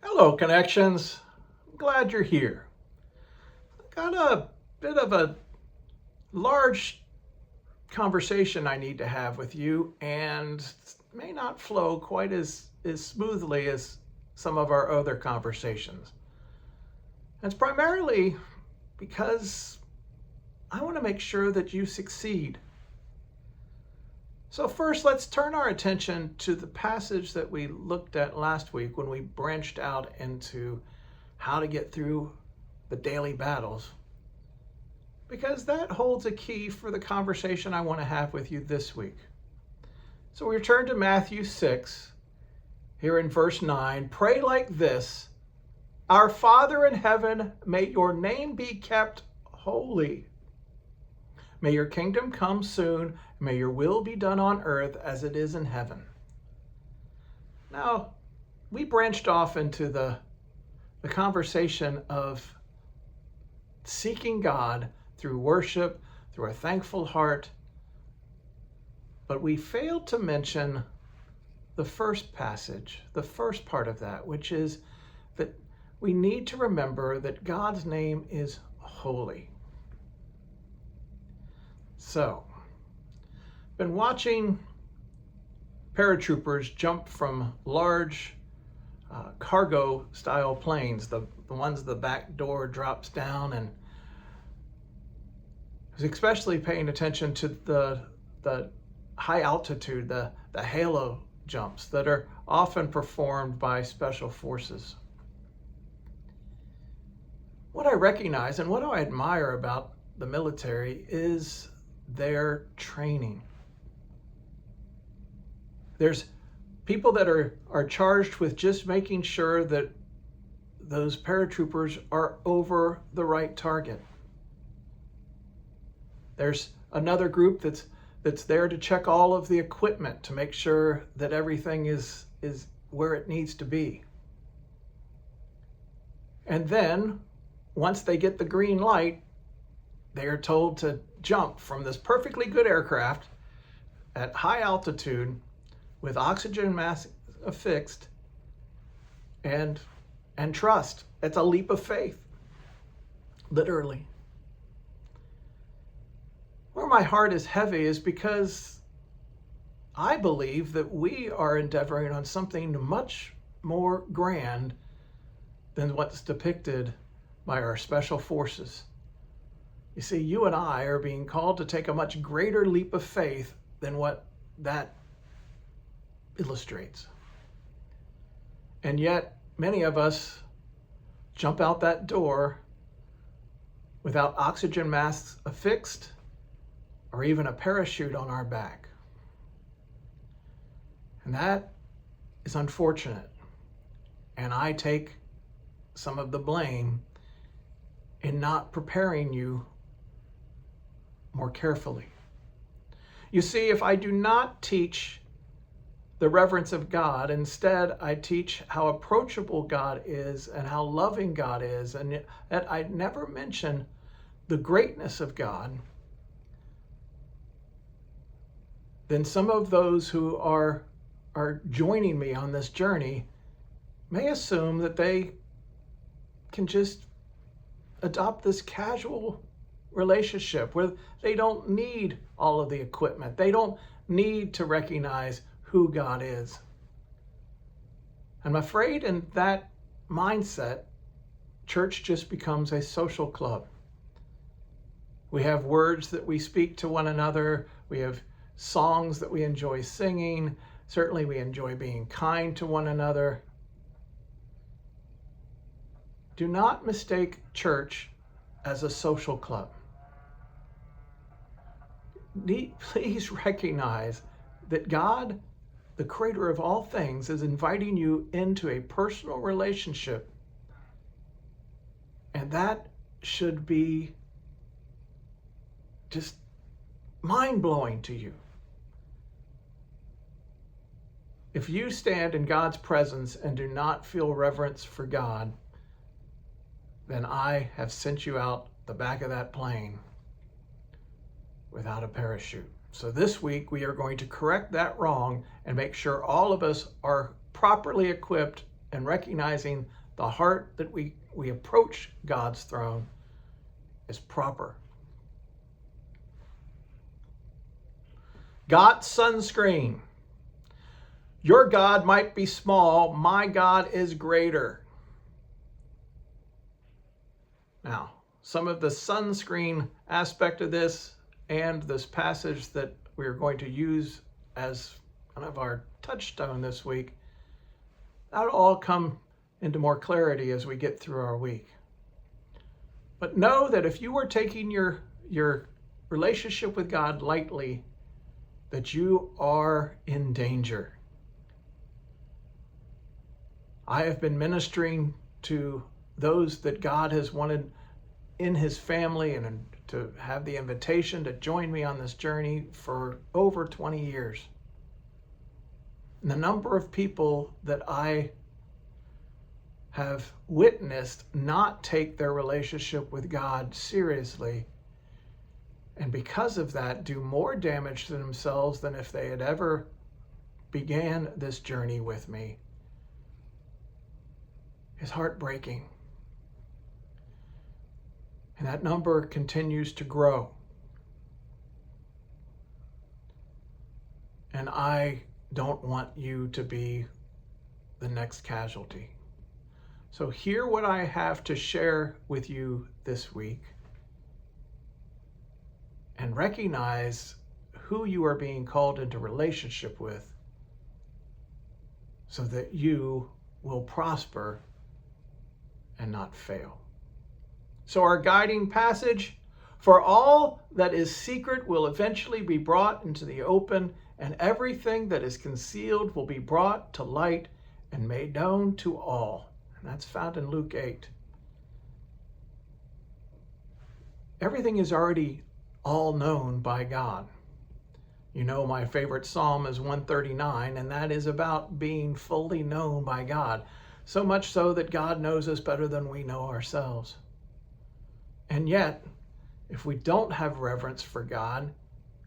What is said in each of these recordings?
Hello, Connections. Glad you're here. Got a bit of a large conversation I need to have with you, and it may not flow quite as smoothly as some of our other conversations. And it's primarily because I want to make sure that you succeed. So, first, let's turn our attention to the passage that we looked at last week when we branched out into how to get through the daily battles, because that holds a key for the conversation I want to have with you this week. So we return to Matthew 6, here in verse 9. Pray like this: Our Father in heaven, may your name be kept holy. May your kingdom come soon. May your will be done on earth as it is in heaven. Now, we branched off into the conversation of seeking God through worship, through a thankful heart, but we failed to mention the first passage, the first part of that, which is that we need to remember that God's name is holy. So, been watching paratroopers jump from large cargo style planes, the ones the back door drops down, and was especially paying attention to the high altitude, the halo jumps that are often performed by special forces. What I recognize and what I admire about the military is their training. There's people that are charged with just making sure that those paratroopers are over the right target. There's another group that's there to check all of the equipment to make sure that everything is where it needs to be. And then, once they get the green light, they are told to jump from this perfectly good aircraft at high altitude with oxygen mask affixed and trust. It's a leap of faith, literally. Where my heart is heavy is because I believe that we are endeavoring on something much more grand than what's depicted by our special forces. You see, you and I are being called to take a much greater leap of faith than what that illustrates. And yet, many of us jump out that door without oxygen masks affixed or even a parachute on our back. And that is unfortunate. And I take some of the blame in not preparing you more carefully. You see, if I do not teach the reverence of God, instead I teach how approachable God is and how loving God is, and that I never mention the greatness of God, then some of those who are joining me on this journey may assume that they can just adopt this casual relationship where they don't need all of the equipment. They don't need to recognize who God is. I'm afraid in that mindset, church just becomes a social club. We have words that we speak to one another. We have songs that we enjoy singing. Certainly we enjoy being kind to one another. Do not mistake church as a social club. Please recognize that God, the creator of all things, is inviting you into a personal relationship. And that should be just mind-blowing to you. If you stand in God's presence and do not feel reverence for God, then I have sent you out the back of that plane without a parachute. So this week we are going to correct that wrong and make sure all of us are properly equipped and recognizing the heart that we approach God's throne is proper. Got Sonscreen. Your God might be small, my God is greater. Now, some of the Sonscreen aspect of this and this passage that we're going to use as kind of our touchstone this week, that'll all come into more clarity as we get through our week. But know that if you are taking your relationship with God lightly, that you are in danger. I have been ministering to those that God has wanted in his family and to have the invitation to join me on this journey for over 20 years. And the number of people that I have witnessed not take their relationship with God seriously, and because of that do more damage to themselves than if they had ever began this journey with me, is heartbreaking. And that number continues to grow. And I don't want you to be the next casualty. So hear what I have to share with you this week and recognize who you are being called into relationship with so that you will prosper and not fail. So our guiding passage, for all that is secret will eventually be brought into the open, and everything that is concealed will be brought to light and made known to all. And that's found in Luke 8. Everything is already all known by God. You know, my favorite psalm is 139, and that is about being fully known by God. So much so that God knows us better than we know ourselves. And yet, if we don't have reverence for God,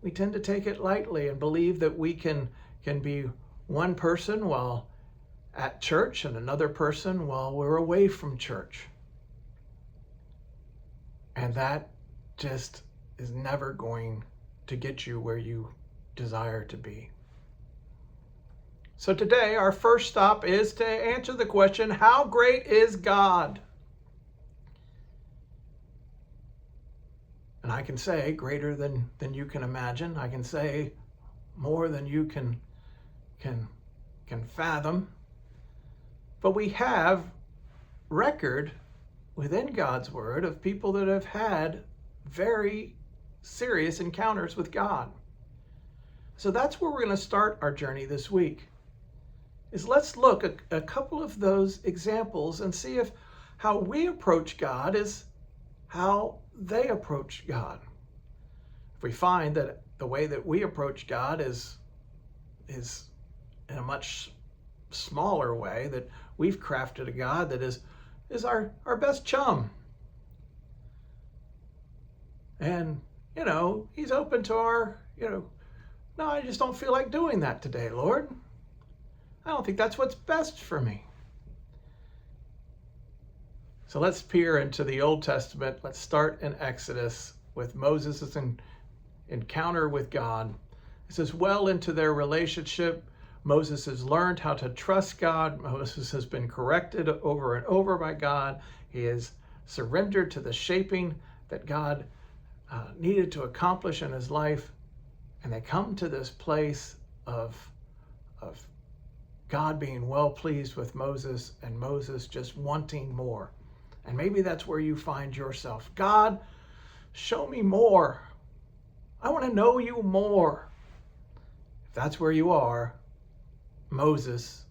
we tend to take it lightly and believe that we can be one person while at church and another person while we're away from church. And that just is never going to get you where you desire to be. So today, our first stop is to answer the question, how great is God? And I can say greater than you can imagine. I can say more than you can fathom. But we have record within God's word of people that have had very serious encounters with God. So that's where we're going to start our journey this week. Is let's look at a couple of those examples and see if how we approach God is how they approach God. If we find that the way that we approach God is in a much smaller way, that we've crafted a God that is our best chum. And, he's open to our, no, I just don't feel like doing that today, Lord. I don't think that's what's best for me. So let's peer into the Old Testament. Let's start in Exodus with Moses' encounter with God. It says, well into their relationship, Moses has learned how to trust God. Moses has been corrected over and over by God. He has surrendered to the shaping that God needed to accomplish in his life. And they come to this place of God being well pleased with Moses and Moses just wanting more. And maybe that's where you find yourself. God, show me more. I want to know you more. If that's where you are, Moses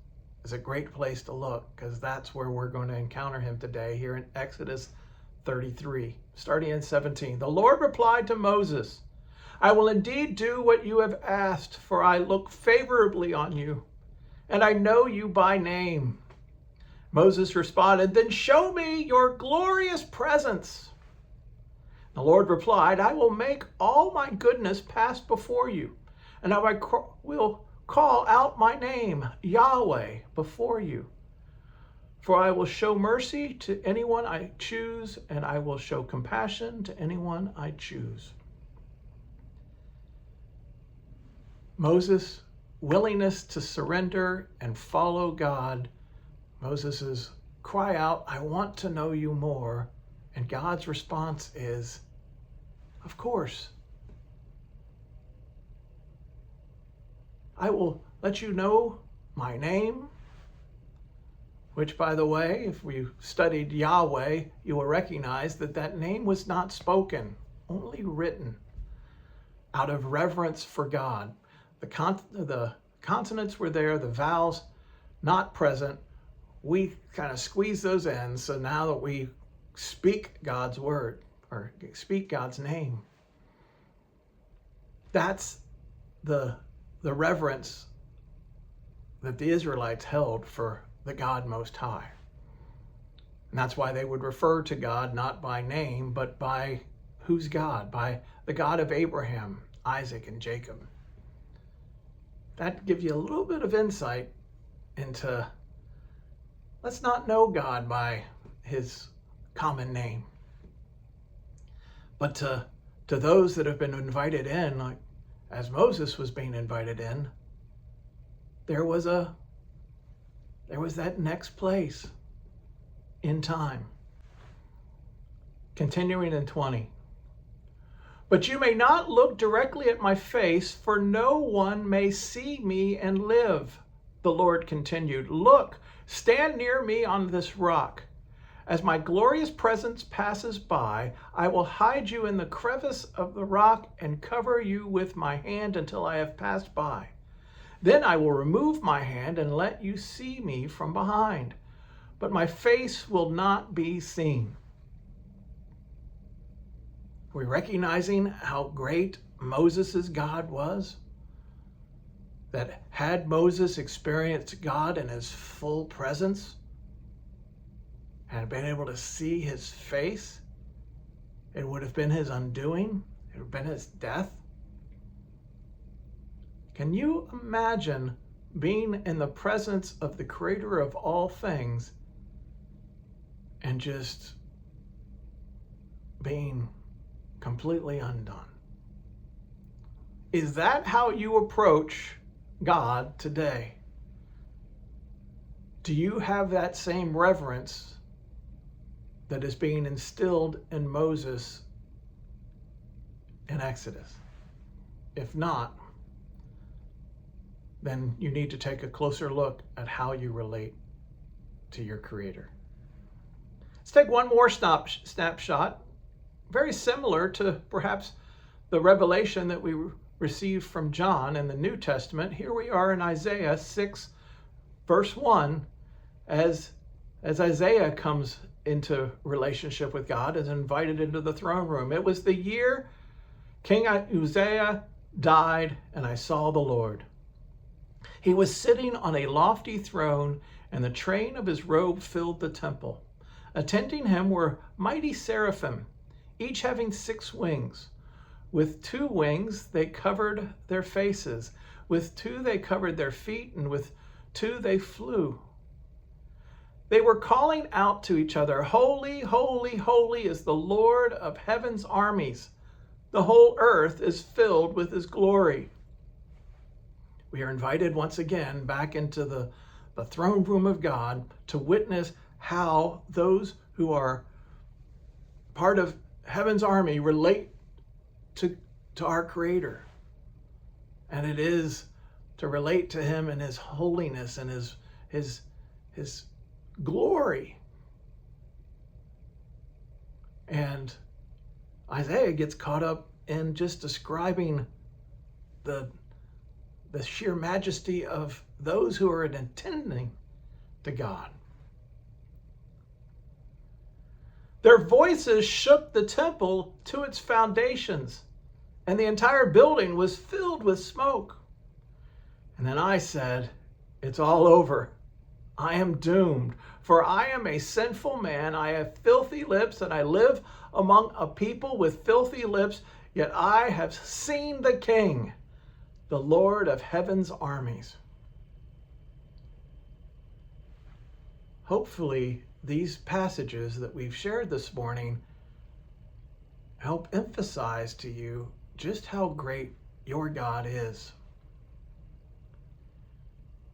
is a great place to look, because that's where we're going to encounter him today here in Exodus 33, starting in 17. The Lord replied to Moses, I will indeed do what you have asked, for I look favorably on you, and I know you by name. Moses responded, then show me your glorious presence. The Lord replied, I will make all my goodness pass before you, and I will call out my name, Yahweh, before you. For I will show mercy to anyone I choose, and I will show compassion to anyone I choose. Moses' willingness to surrender and follow God, Moses' cry out, I want to know you more. And God's response is, of course. I will let you know my name, which, by the way, if we studied Yahweh, you will recognize that that name was not spoken, only written out of reverence for God. The consonants were there, the vowels not present. We kind of squeeze those in, so now that we speak God's word or speak God's name, that's the reverence that the Israelites held for the God Most High. And that's why they would refer to God not by name, but by who's God? By the God of Abraham, Isaac, and Jacob. That gives you a little bit of insight into, let's not know God by his common name. But to those that have been invited in, like as Moses was being invited in, there was that next place in time. Continuing in 20. But you may not look directly at my face, for no one may see me and live. The Lord continued, look, stand near me on this rock. As my glorious presence passes by, I will hide you in the crevice of the rock and cover you with my hand until I have passed by. Then I will remove my hand and let you see me from behind, but my face will not be seen. Are we recognizing how great Moses' God was? That had Moses experienced God in his full presence, and been able to see his face, it would have been his undoing. It would have been his death. Can you imagine being in the presence of the creator of all things and just being completely undone? Is that how you approach God today? Do you have that same reverence that is being instilled in Moses in Exodus? If not, then you need to take a closer look at how you relate to your Creator. Let's take one more snapshot, very similar to perhaps the revelation that we received from John in the New Testament. Here we are in Isaiah 6, verse 1, as Isaiah comes into relationship with God, is invited into the throne room. It was the year King Uzziah died, and I saw the Lord. He was sitting on a lofty throne, and the train of his robe filled the temple. Attending him were mighty seraphim, each having 6 wings. With 2 wings they covered their faces, with 2 they covered their feet, and with 2 they flew. They were calling out to each other, Holy, holy, holy is the Lord of heaven's armies. The whole earth is filled with his glory. We are invited once again back into the throne room of God to witness how those who are part of heaven's army relate to our Creator. And it is to relate to him in his holiness and his glory. And Isaiah gets caught up in just describing the sheer majesty of those who are attending to God. Their voices shook the temple to its foundations, and the entire building was filled with smoke. And then I said, it's all over. I am doomed, for I am a sinful man. I have filthy lips, and I live among a people with filthy lips, yet I have seen the King, the Lord of heaven's armies. hopefully these passages that we've shared this morning help emphasize to you just how great your God is,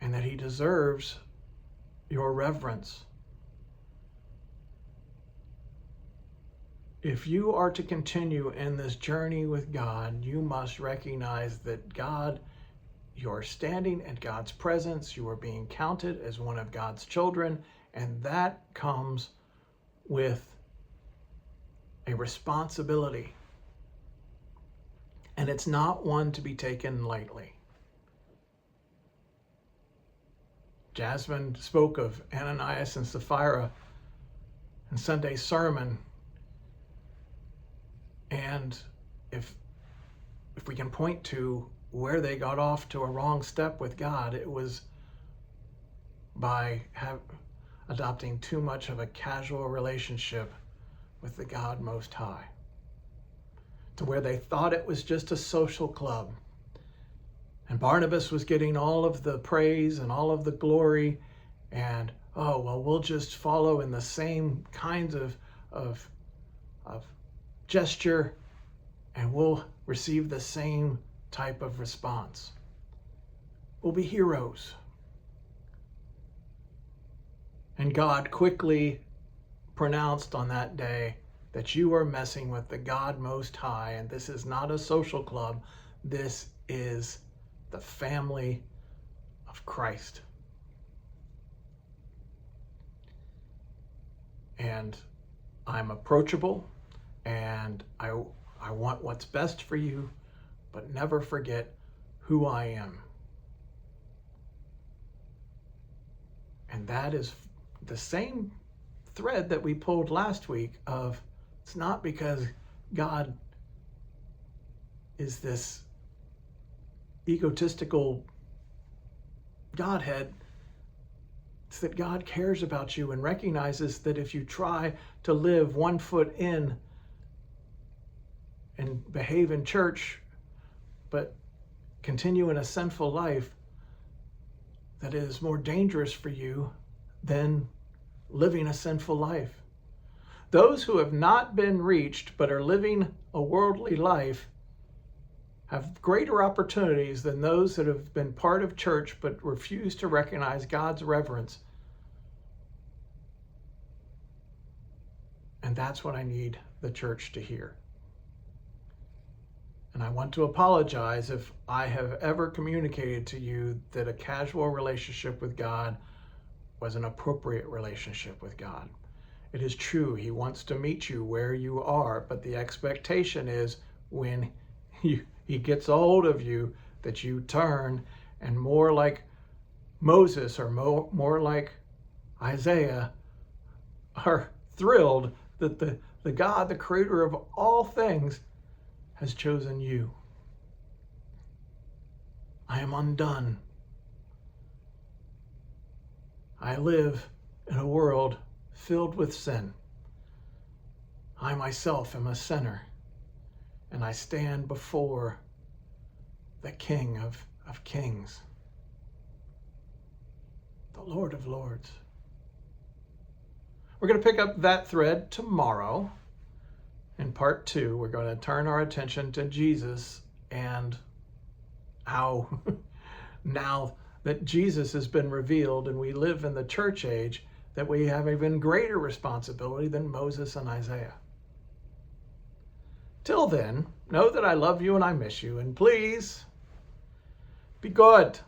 and that he deserves your reverence. If you are to continue in this journey with God, you must recognize that God, you are standing in God's presence, you are being counted as one of God's children, and that comes with a responsibility. And it's not one to be taken lightly. Jasmine spoke of Ananias and Sapphira in Sunday's sermon. And if we can point to where they got off to a wrong step with God, it was by adopting too much of a casual relationship with the God Most High, to where they thought it was just a social club. And Barnabas was getting all of the praise and all of the glory, and oh, well, we'll just follow in the same kinds of gesture, and we'll receive the same type of response. We'll be heroes. And God quickly pronounced on that day that you are messing with the God Most High, and this is not a social club. This is the family of Christ. And I'm approachable, and I want what's best for you, but never forget who I am. And that is the same thread that we pulled last week of, it's not because God is this egotistical Godhead. It's that God cares about you and recognizes that if you try to live 1 foot in and behave in church, but continue in a sinful life, that it is more dangerous for you than living a sinful life. Those who have not been reached but are living a worldly life have greater opportunities than those that have been part of church but refuse to recognize God's reverence. And that's what I need the church to hear. And I want to apologize if I have ever communicated to you that a casual relationship with God was an appropriate relationship with God. It is true, he wants to meet you where you are, but the expectation is when he gets a hold of you that you turn and more like Moses or more like Isaiah are thrilled that the God, the creator of all things, has chosen you. I am undone. I live in a world filled with sin. I myself am a sinner, and I stand before the King of Kings, the Lord of Lords. We're going to pick up that thread tomorrow. In part 2, we're going to turn our attention to Jesus and how now that Jesus has been revealed and we live in the church age, that we have even greater responsibility than Moses and Isaiah. Till then, know that I love you and I miss you, and please be good.